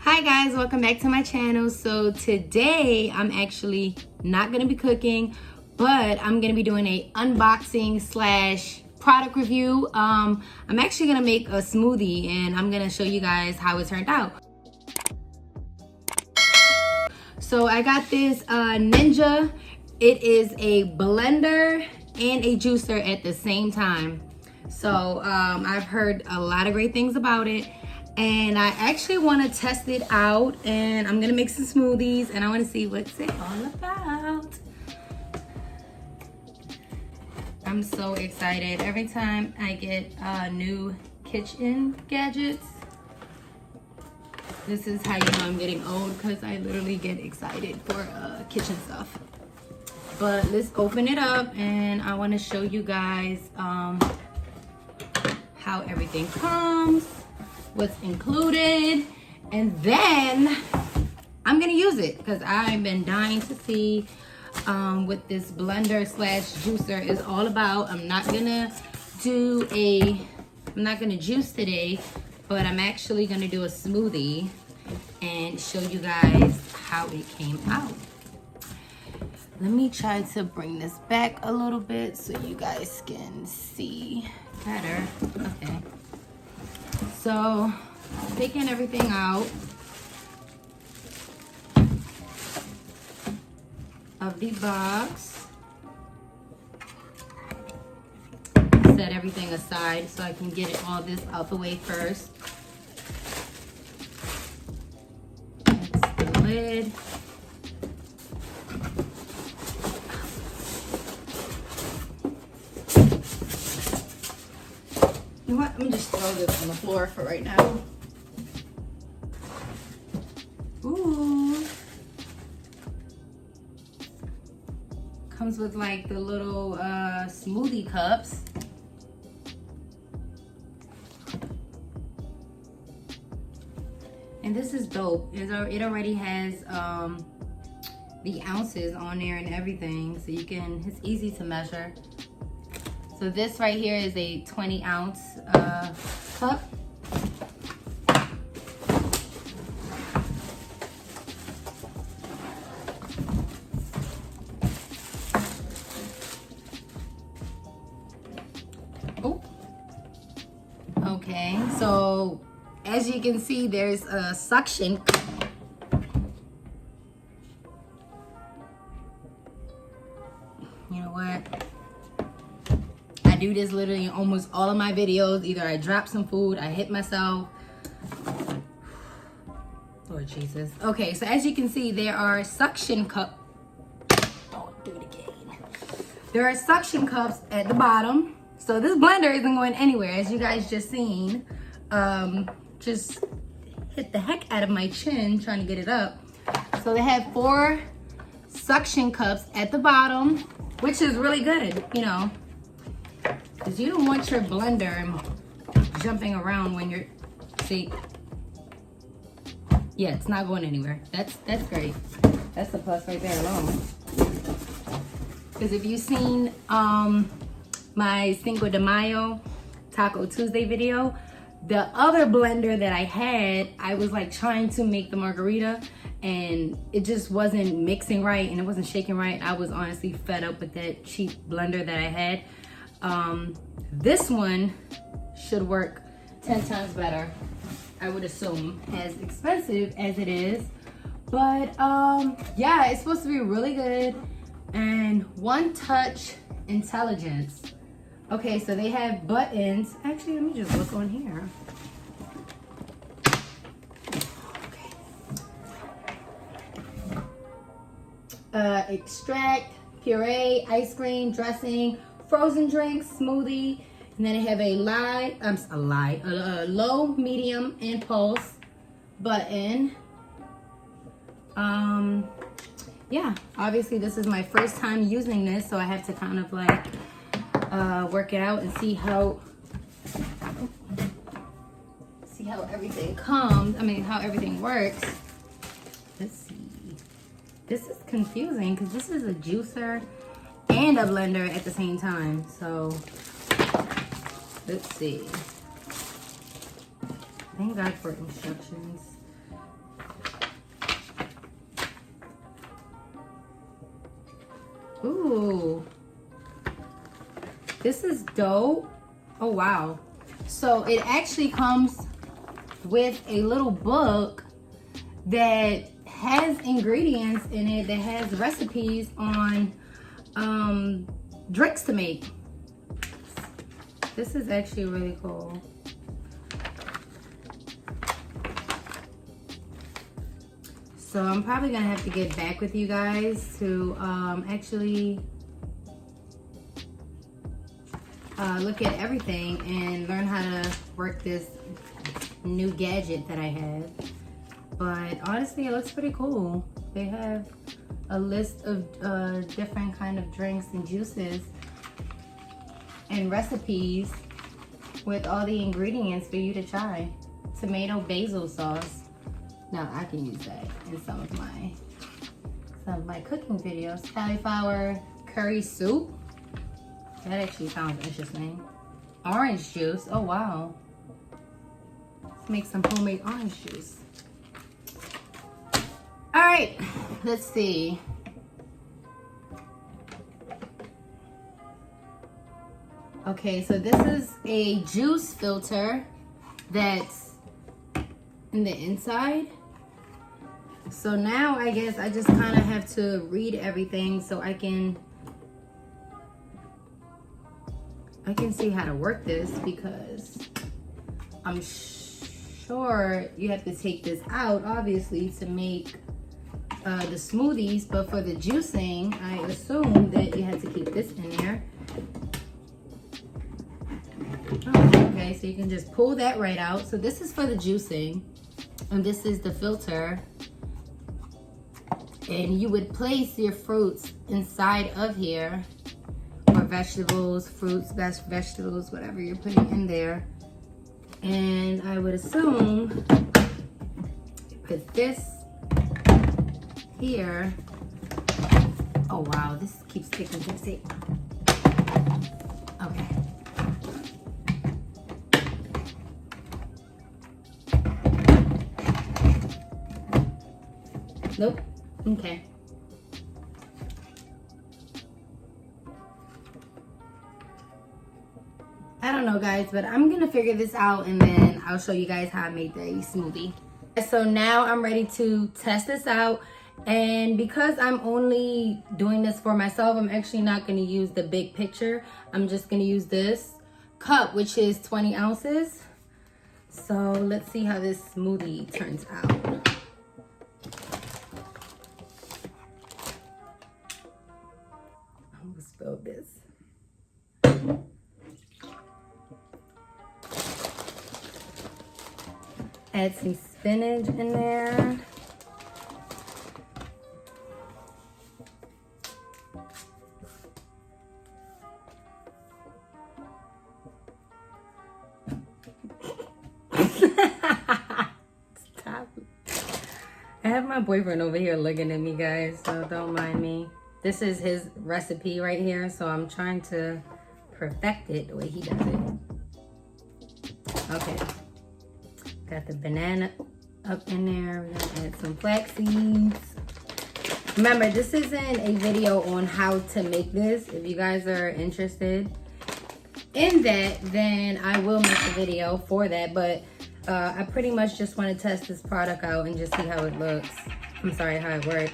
Hi guys, welcome back to my channel. So today I'm actually not gonna be cooking, but I'm gonna be doing a unboxing slash product review. I'm actually gonna make a smoothie and I'm gonna show you guys how it turned out. So I got this Ninja. It is a blender and a juicer at the same time. So I've heard a lot of great things about it. And I actually want to test it out, and I'm gonna make some smoothies, and I want to see what's it all about. I'm so excited every time I get new kitchen gadgets. This is how you know I'm getting old, because I literally get excited for kitchen stuff. But let's open it up, and I want to show you guys how everything comes, what's included, and then I'm gonna use it because I've been dying to see what this blender slash juicer is all about. I'm not gonna juice today, but I'm actually gonna do a smoothie and show you guys how it came out. Let me try to bring this back a little bit so you guys can see better. Okay. So, taking everything out of the box. Set everything aside so I can get all this out the way first. That's the lid. You know what? Let me just throw this on the floor for right now. Ooh. Comes with like the little smoothie cups. And this is dope. It already has the ounces on there and everything, so you can, it's easy to measure. So this right here is a 20-ounce cup. Oh. Okay, so as you can see, there's a suction. You know what? I do this literally in almost all of my videos. Either I drop some food, I hit myself. Lord Jesus. Okay, so as you can see, there are suction cups. Oh, do it again. There are suction cups at the bottom. So this blender isn't going anywhere, as you guys just seen. Just hit the heck out of my chin trying to get it up. So they have 4 suction cups at the bottom, which is really good, you know. Because you don't want your blender jumping around when you're, see, yeah, it's not going anywhere. That's great. That's a plus right there alone. Because if you've seen my Cinco de Mayo Taco Tuesday video, the other blender that I had, I was like trying to make the margarita and it just wasn't mixing right and it wasn't shaking right. I was honestly fed up with that cheap blender that I had. This one should work 10 times better, I would assume, as expensive as it is. But yeah, it's supposed to be really good. And Onetouch Intelligence. Okay, so they have buttons. Actually, let me just look on here. Okay. Extract, puree, ice cream, dressing, frozen drinks, smoothie, and then they have a low, medium, and pulse button. Yeah, obviously this is my first time using this, so I have to kind of like work it out and see how everything comes. I mean, how everything works. Let's see. This is confusing because this is a juicer and a blender at the same time. So let's see. Thank God for instructions. Ooh. This is dope. Oh, wow. So it actually comes with a little book that has ingredients in it, that has recipes on drinks to make. This is actually really cool. So I'm probably gonna have to get back with you guys to actually look at everything and learn how to work this new gadget that I have. But honestly, it looks pretty cool. They have a list of different kind of drinks and juices and recipes with all the ingredients for you to try. Tomato basil sauce. Now I can use that in some of my cooking videos. Cauliflower curry soup. That actually sounds interesting. Orange juice. Oh wow. Let's make some homemade orange juice. All right, let's see. Okay, so this is a juice filter that's in the inside. So now I guess I just kind of have to read everything so I can see how to work this, because I'm sure you have to take this out obviously to make the smoothies, but for the juicing I assume that you have to keep this in there. Oh, okay, so you can just pull that right out. So this is for the juicing, and this is the filter. And you would place your fruits inside of here, or vegetables, fruits, vegetables, whatever you're putting in there. And I would assume put this here. Oh wow, this keeps sticking to the tape. Okay. Nope. Okay. I don't know guys, but I'm gonna figure this out and then I'll show you guys how I made the smoothie. So now I'm ready to test this out, and because I'm only doing this for myself, I'm actually not gonna use the big picture. I'm just gonna use this cup, which is 20 ounces. So let's see how this smoothie turns out. I'm gonna spill this. Add some spinach in there. Stop. I have my boyfriend over here looking at me, guys, so don't mind me. This is his recipe right here, so I'm trying to perfect it the way he does it. Okay. Got the banana up in there. We're gonna add some flax seeds. Remember, this isn't a video on how to make this. If you guys are interested in that, then I will make a video for that. But I pretty much just want to test this product out and just see how it looks. I'm sorry, how it works.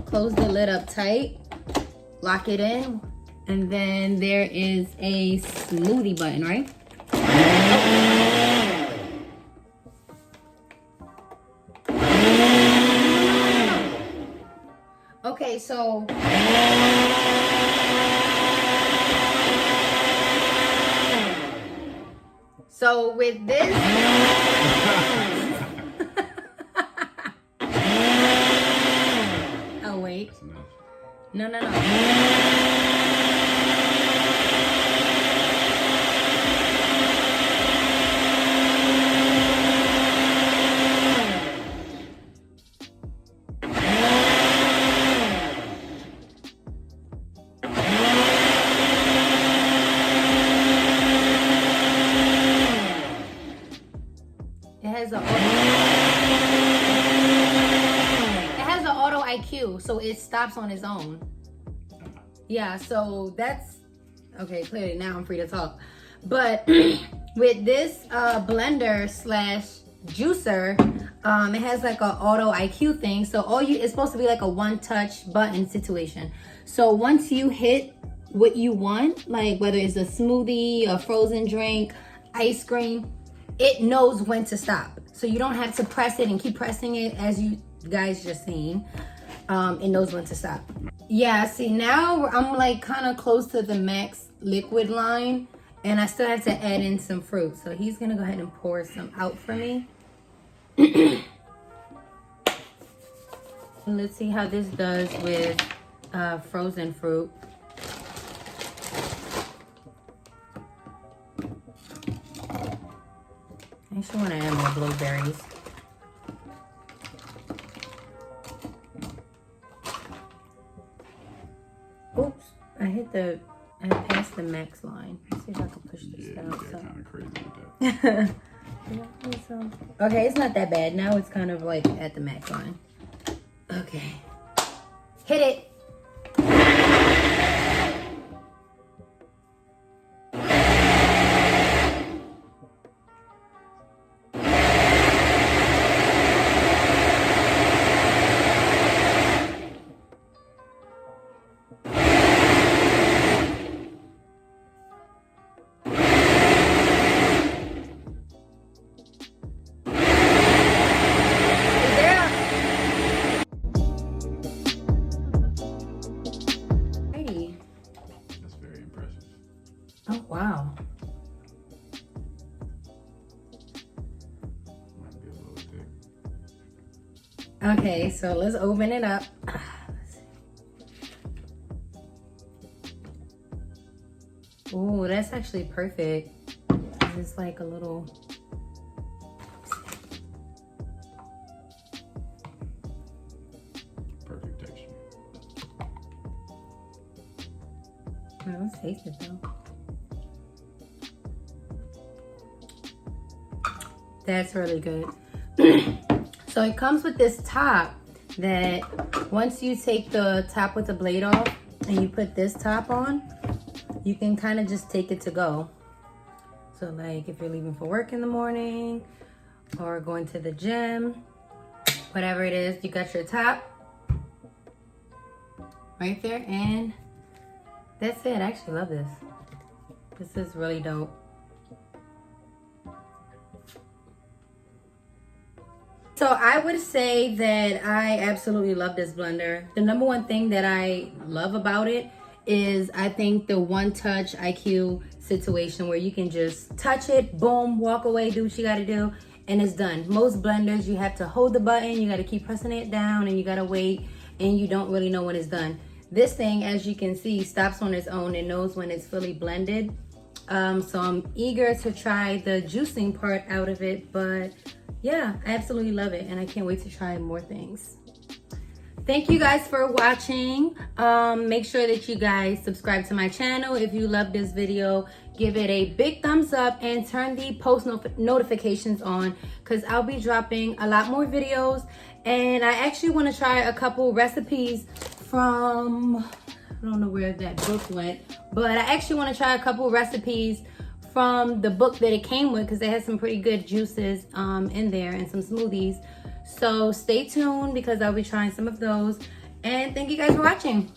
Close the lid up tight, lock it in, and then there is a smoothie button, right? Okay, so with this oh wait, no. IQ, so it stops on its own. Yeah, so that's okay. Clearly now I'm free to talk. But with this blender slash juicer, it has like a auto IQ thing. So it's supposed to be like a one-touch button situation. So once you hit what you want, like whether it's a smoothie, a frozen drink, ice cream, it knows when to stop. So you don't have to press it and keep pressing it, as you guys just seen. It knows when to stop. Yeah, see, now I'm like kind of close to the max liquid line, and I still have to add in some fruit. So he's gonna go ahead and pour some out for me. Let's see how this does with frozen fruit. I actually want to add more blueberries. Oops, I passed the max line. Let's see if I can push this out. Yeah, kind of crazy with that. Okay, it's not that bad. Now it's kind of like at the max line. Okay. Hit it. Oh, wow. Might be a little thick. Okay, so let's open it up. Oh, that's actually perfect. It's like a little... Perfect texture. Let's taste it though. That's really good. So it comes with this top that once you take the top with the blade off and you put this top on, you can kind of just take it to go. So like if you're leaving for work in the morning or going to the gym, whatever it is, you got your top right there, and that's it. I actually love this. This is really dope. So I would say that I absolutely love this blender. The number one thing that I love about it is I think the Onetouch Iq situation where you can just touch it, boom, walk away, do what you gotta do, and it's done. Most blenders, you have to hold the button, you gotta keep pressing it down, and you gotta wait, and you don't really know when it's done. This thing, as you can see, stops on its own. It knows when it's fully blended. So I'm eager to try the juicing part out of it, but yeah, I absolutely love it, and I can't wait to try more things. Thank you guys for watching. Make sure that you guys subscribe to my channel. If you love this video, give it a big thumbs up and turn the post notifications on, because I'll be dropping a lot more videos. And I actually want to try a couple recipes from, I don't know where that book went, but I actually want to try a couple recipes from the book that it came with, because it has some pretty good juices in there and some smoothies. So stay tuned, because I'll be trying some of those. And thank you guys for watching.